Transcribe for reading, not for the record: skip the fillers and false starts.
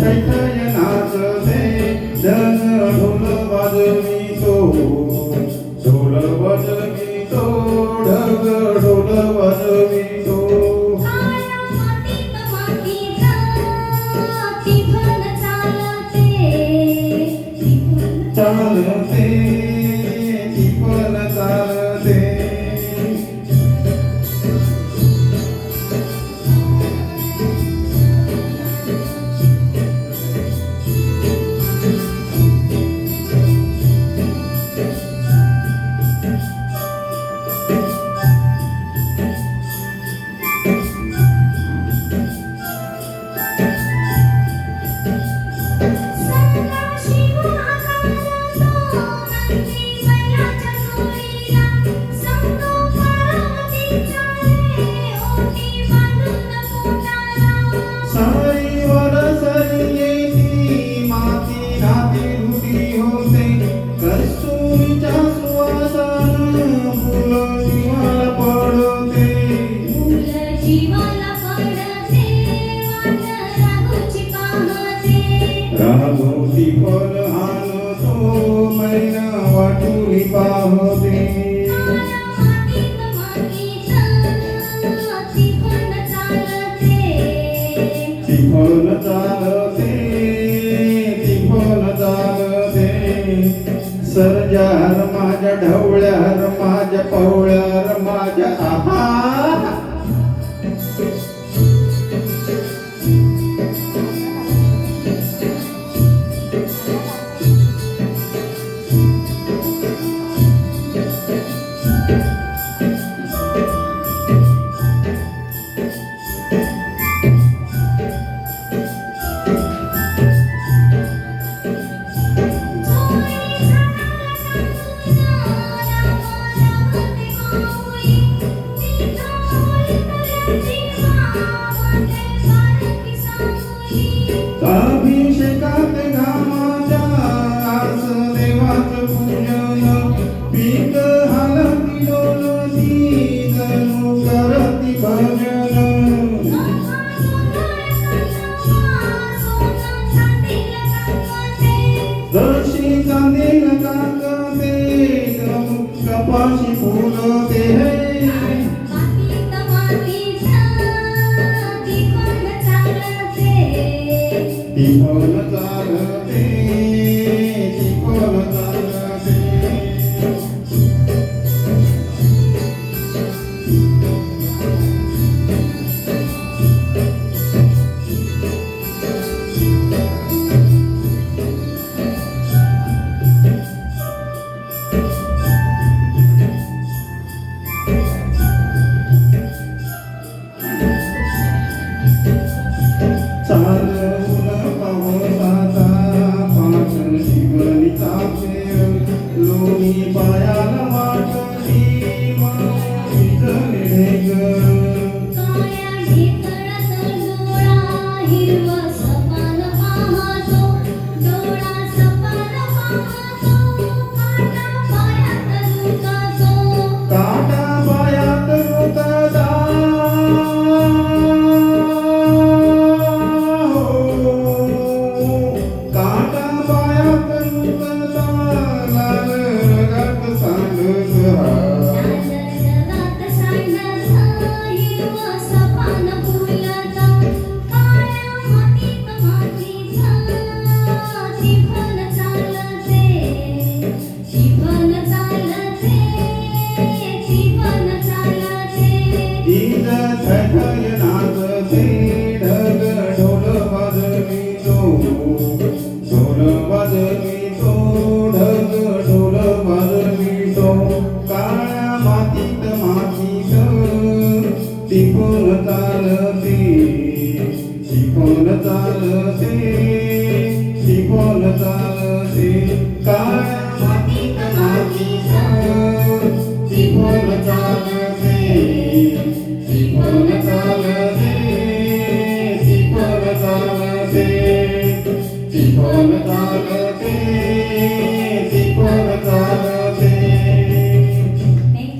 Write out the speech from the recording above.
थैथय नाचते ढग ढोल वाजवितो ढोल वाजवितो ढग ढोल वाजवितो काळ्या मातीत मातीचा टिपण चालते चालते टिपण चालते राघोती फल हानतो मैना वाटुली पाहते तिफन चालते तिफन चालते सरजार माझ्या ढवळ्यार माझ्या पवळ्यार माझ्या आहा अभिषेकात घामाच्या आस देवाचं पूजन पीक हालती डोलती जणू करती भजन जशी चांदील काकते जणू कपाशी फुलते टिपण चालते टिपण चालते लोणी पायाला वाटली काटा पायात रुतला काटा पायात रुतला थैथय नाचते ढग ढोल वाजवितो ढोल वाजवितो ढग ढोल वाजवितो काळ्या मातीत मातीत टिपून चालते टिपून चालते टिपून चालते काळ्या मातीत मातीत टिपून चालते टिपण चालते टिपण चालते टिपण चालते